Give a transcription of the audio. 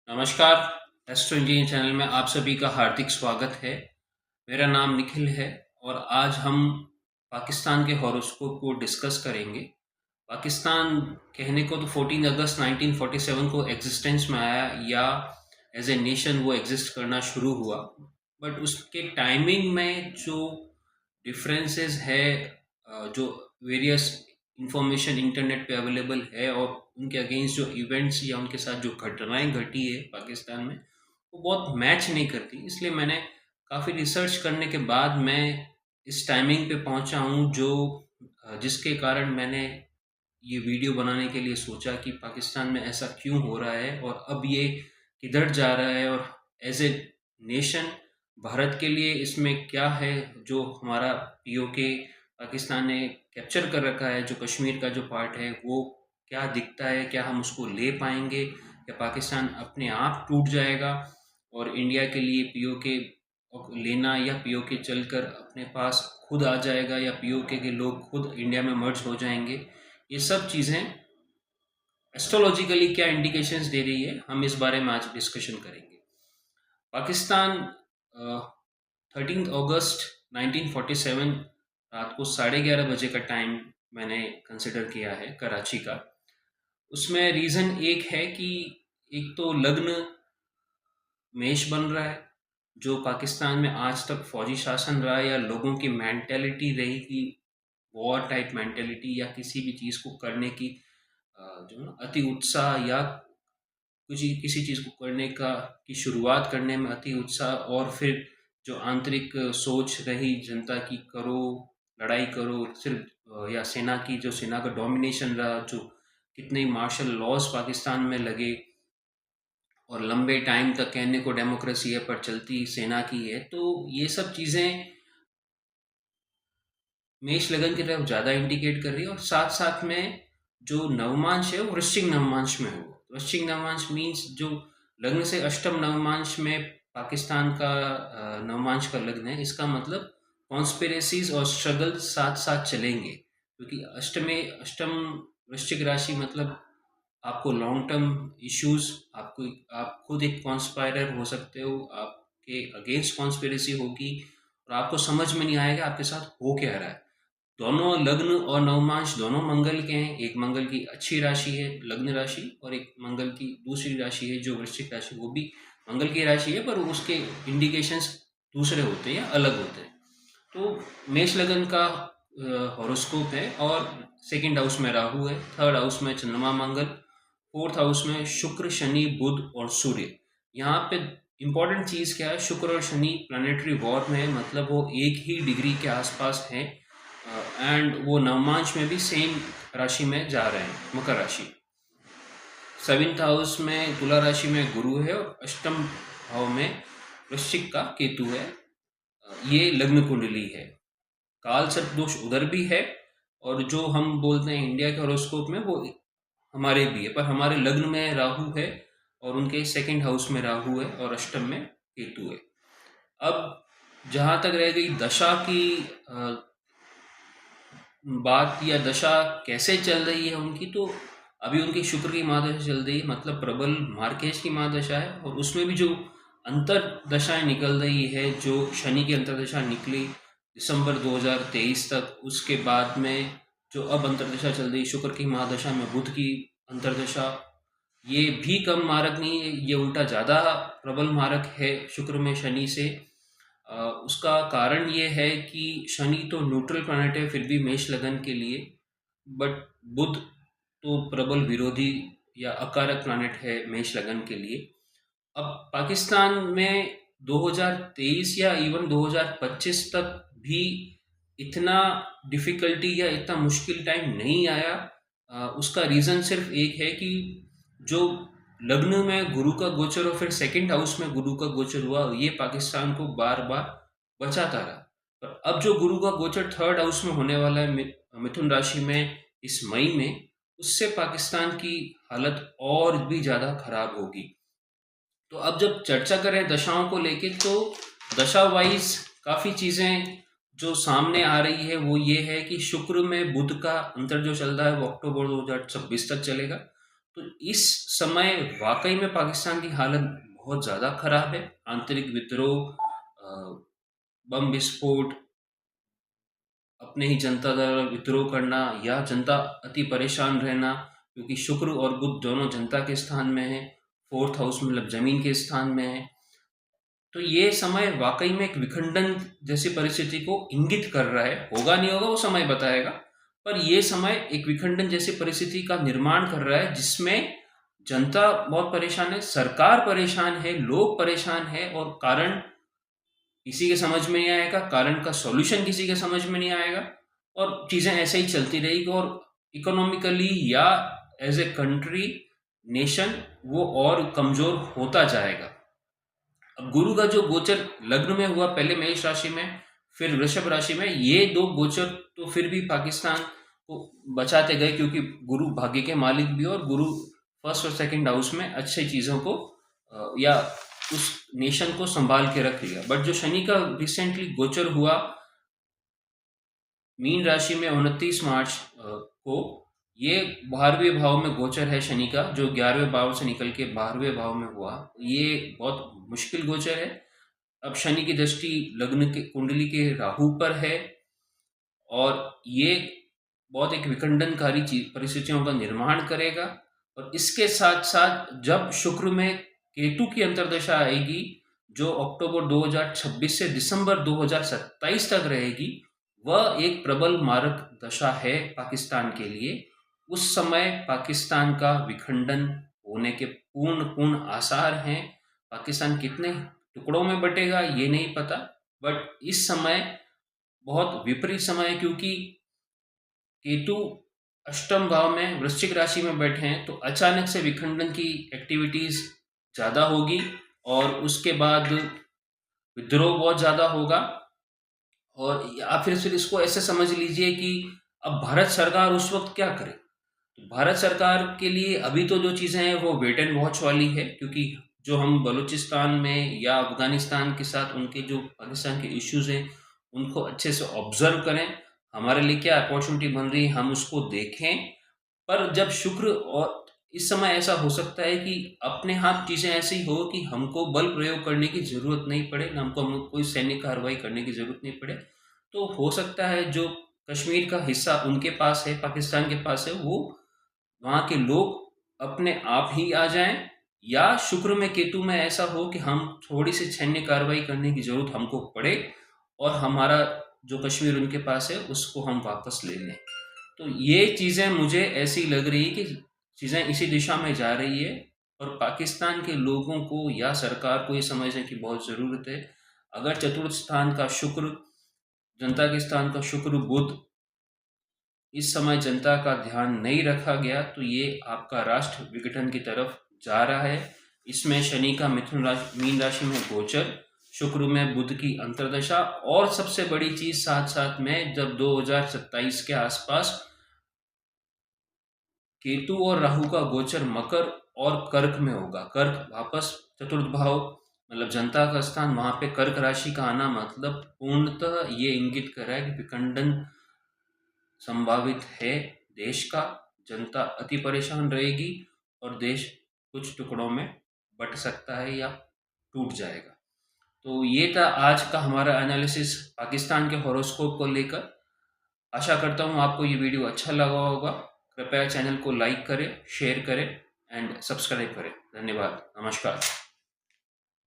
नमस्कार। Astro engineer channel में आप सभी का हार्दिक स्वागत है। मेरा नाम निखिल है और आज हम पाकिस्तान के हॉरोस्कोप को डिस्कस करेंगे। पाकिस्तान कहने को तो 14 अगस्त 1947 को एग्जिस्टेंस में आया या एज ए नेशन वो एग्जिस्ट करना शुरू हुआ, बट उसके टाइमिंग में जो डिफरेंसेस है, जो वेरियस इंफॉर्मेशन इंटरनेट पे अवेलेबल है और उनके अगेंस्ट जो इवेंट्स या उनके साथ जो घटनाएं घटी है पाकिस्तान में, वो बहुत मैच नहीं करती। इसलिए मैंने काफ़ी रिसर्च करने के बाद मैं इस टाइमिंग पे पहुंचा हूँ, जो जिसके कारण मैंने ये वीडियो बनाने के लिए सोचा कि पाकिस्तान में ऐसा क्यों हो रहा है और अब ये किधर जा रहा है, और एज ए नेशन भारत के लिए इसमें क्या है जो हमारा पीओके पाकिस्तान ने कैप्चर कर रखा है, जो कश्मीर का जो पार्ट है वो क्या दिखता है, क्या हम उसको ले पाएंगे या पाकिस्तान अपने आप टूट जाएगा और इंडिया के लिए पीओके लेना या पीओके चलकर अपने पास खुद आ जाएगा या पीओके के लोग खुद इंडिया में मर्ज हो जाएंगे। ये सब चीज़ें एस्ट्रोलॉजिकली क्या इंडिकेशंस दे रही है, हम इस बारे में आज डिस्कशन करेंगे। पाकिस्तान 13 अगस्त 1947 रात को 11:30 बजे का टाइम मैंने कंसिडर किया है कराची का। उसमें रीज़न एक है कि एक तो लग्न मेष बन रहा है, जो पाकिस्तान में आज तक फौजी शासन रहा है या लोगों की मेंटेलिटी रही कि वॉर टाइप मेंटेलिटी या किसी भी चीज़ को करने की जो ना अति उत्साह या कुछ किसी चीज़ को करने का की शुरुआत करने में अति उत्साह, और फिर जो आंतरिक सोच रही जनता की करो लड़ाई करो सिर्फ या सेना का डोमिनेशन रहा, जो कितने मार्शल लॉज पाकिस्तान में लगे और लंबे टाइम तक कहने को डेमोक्रेसी है पर चलती सेना की है। तो ये सब चीज़ें मेष लगन की तरफ ज़्यादा इंडिकेट कर रही है, और साथ साथ में जो नवमांश है वो वृश्चिक नवमांश में हो। वृश्चिक नवमांश मीन्स जो लग्न से अष्टम नवमांश में पाकिस्तान का नवमांश का लग्न है, इसका मतलब कॉन्स्पिरेसीज और स्ट्रगल साथ साथ चलेंगे, क्योंकि अष्टम वृश्चिक राशि मतलब आपको लॉन्ग टर्म इश्यूज, आपको आप खुद एक कॉन्स्पायरर हो सकते हो, आपके अगेंस्ट कॉन्स्पिरेसी होगी और आपको समझ में नहीं आएगा आपके साथ हो क्या रहा है। दोनों लग्न और नवमांश दोनों मंगल के हैं। एक मंगल की अच्छी राशि है लग्न राशि, और एक मंगल की दूसरी राशि है जो वृश्चिक राशि, वो भी मंगल की राशि है पर उसके इंडिकेशंस दूसरे होते हैं या अलग होते हैं। तो मेष लगन का हॉरोस्कोप है और सेकंड हाउस में राहु है, थर्ड हाउस में चंद्रमा मंगल, फोर्थ हाउस में शुक्र शनि बुध और सूर्य। यहाँ पे इंपॉर्टेंट चीज़ क्या है, शुक्र और शनि प्लानिटरी वॉर में है, मतलब वो एक ही डिग्री के आसपास हैं एंड वो नवमांश में भी सेम राशि में जा रहे हैं, मकर राशि। सेवेंथ हाउस में तुला राशि में गुरु है और अष्टम भाव में वृश्चिक का केतु है। ये लग्न कुंडली है। काल सर्प दोष उधर भी है, और जो हम बोलते हैं इंडिया के हॉरोस्कोप में वो हमारे भी है, पर हमारे लग्न में राहु है और उनके सेकंड हाउस में राहु है और अष्टम में केतु है। अब जहाँ तक रह गई दशा की बात या दशा कैसे चल रही है उनकी, तो अभी उनकी शुक्र की महादशा चल रही है, मतलब प्रबल मार्केश की महादशा है, और उसमें भी जो अंतर दशाएं निकल रही है, जो शनि की अंतरदशा निकली दिसंबर 2023 तक, उसके बाद में जो अब अंतरदशा चल रही शुक्र की महादशा में बुध की अंतरदशा, ये भी कम मारक नहीं है, ये उल्टा ज़्यादा प्रबल मारक है शुक्र में शनि से। उसका कारण ये है कि शनि तो न्यूट्रल प्लैनेट है फिर भी मेष लगन के लिए, बट बुध तो प्रबल विरोधी या अकारक प्लैनेट है मेष लगन के लिए। अब पाकिस्तान में 2023 या इवन 2025 तक भी इतना डिफ़िकल्टी या इतना मुश्किल टाइम नहीं आया। उसका रीज़न सिर्फ एक है कि जो लग्न में गुरु का गोचर और फिर सेकंड हाउस में गुरु का गोचर हुआ, ये पाकिस्तान को बार बार बचाता रहा। पर अब जो गुरु का गोचर थर्ड हाउस में होने वाला है मिथुन राशि में इस मई में, उससे पाकिस्तान की हालत और भी ज़्यादा खराब होगी। तो अब जब चर्चा करें दशाओं को लेके, तो दशा वाइज काफ़ी चीज़ें जो सामने आ रही है वो ये है कि शुक्र में बुध का अंतर जो चल रहा है वो अक्टूबर 2026 तक चलेगा। तो इस समय वाकई में पाकिस्तान की हालत बहुत ज़्यादा खराब है। आंतरिक विद्रोह, बम विस्फोट, अपने ही जनता द्वारा विद्रोह करना या जनता अति परेशान रहना, क्योंकि शुक्र और बुध दोनों जनता के स्थान में है, फोर्थ हाउस मतलब जमीन के स्थान में है। तो ये समय वाकई में एक विखंडन जैसी परिस्थिति को इंगित कर रहा है। होगा नहीं होगा वो समय बताएगा, पर ये समय एक विखंडन जैसी परिस्थिति का निर्माण कर रहा है, जिसमें जनता बहुत परेशान है, सरकार परेशान है, लोग परेशान है, और कारण किसी के समझ में नहीं आएगा, कारण का सॉल्यूशन किसी के समझ में नहीं आएगा, और चीज़ें ऐसे ही चलती रहेगी, और इकोनॉमिकली या एज ए कंट्री, नेशन, वो और कमजोर होता जाएगा। अब गुरु का जो गोचर लग्न में हुआ, पहले मेष राशि में फिर वृषभ राशि में, ये दो गोचर तो फिर भी पाकिस्तान को बचाते गए, क्योंकि गुरु भाग्य के मालिक भी, और गुरु फर्स्ट और सेकंड हाउस में अच्छी चीज़ों को या उस नेशन को संभाल के रख लिया। बट जो शनि का रिसेंटली गोचर हुआ मीन राशि में 29 मार्च को, ये 12वें भाव में गोचर है शनि का, जो 11वें भाव से निकल के 12वें भाव में हुआ। ये बहुत मुश्किल गोचर है। अब शनि की दृष्टि लग्न के कुंडली के राहु पर है, और ये बहुत एक विखंडनकारी परिस्थितियों का निर्माण करेगा। और इसके साथ साथ जब शुक्र में केतु की अंतर्दशा आएगी, जो अक्टूबर 2026 से दिसंबर 2027 तक रहेगी, वह एक प्रबल मारक दशा है पाकिस्तान के लिए। उस समय पाकिस्तान का विखंडन होने के पूर्ण आसार हैं। पाकिस्तान कितने टुकड़ों में बटेगा ये नहीं पता, बट इस समय बहुत विपरीत समय है, क्योंकि केतु अष्टम भाव में वृश्चिक राशि में बैठे हैं, तो अचानक से विखंडन की एक्टिविटीज ज़्यादा होगी, और उसके बाद विद्रोह बहुत ज़्यादा होगा। और या फिर इसको ऐसे समझ लीजिए कि अब भारत सरकार उस वक्त क्या करे। तो भारत सरकार के लिए अभी तो जो चीज़ें हैं वो वेट एंड वॉच वाली है, क्योंकि जो हम बलूचिस्तान में या अफगानिस्तान के साथ उनके जो पाकिस्तान के इश्यूज हैं उनको अच्छे से ऑब्जर्व करें। हमारे लिए क्या अपॉर्चुनिटी बन रही है हम उसको देखें। पर जब शुक्र, और इस समय ऐसा हो सकता है कि अपने हाथ चीज़ें ऐसी हो कि हमको बल प्रयोग करने की ज़रूरत नहीं पड़े, ना हमको कोई सैन्य कार्रवाई करने की ज़रूरत नहीं पड़े। तो हो सकता है जो कश्मीर का हिस्सा उनके पास है, पाकिस्तान के पास है, वो वहाँ के लोग अपने आप ही आ जाएं, या शुक्र में केतु में ऐसा हो कि हम थोड़ी सी सैन्य कार्रवाई करने की ज़रूरत हमको पड़े, और हमारा जो कश्मीर उनके पास है उसको हम वापस ले लें। तो ये चीज़ें मुझे ऐसी लग रही कि चीज़ें इसी दिशा में जा रही है, और पाकिस्तान के लोगों को या सरकार को ये समझने की बहुत ज़रूरत है। अगर चतुर्थ स्थान का शुक्र, जनता के स्थान का शुक्र बुध, इस समय जनता का ध्यान नहीं रखा गया, तो ये आपका राष्ट्र विघटन की तरफ जा रहा है। इसमें शनि का मीन राशि में गोचर, शुक्र में बुध की अंतर्दशा, और सबसे बड़ी चीज साथ साथ में जब 2027 के आसपास केतु और राहु का गोचर मकर और कर्क में होगा। कर्क वापस चतुर्थ भाव मतलब जनता का स्थान, वहां पे कर्क राशि का आना मतलब पूर्णतः ये इंगित कर रहा है कि विखंडन संभावित है देश का। जनता अति परेशान रहेगी, और देश कुछ टुकड़ों में बट सकता है या टूट जाएगा। तो ये था आज का हमारा एनालिसिस पाकिस्तान के हॉरोस्कोप को लेकर। आशा करता हूँ आपको ये वीडियो अच्छा लगा होगा। कृपया चैनल को लाइक करें, शेयर करें एंड सब्सक्राइब करें। धन्यवाद, नमस्कार।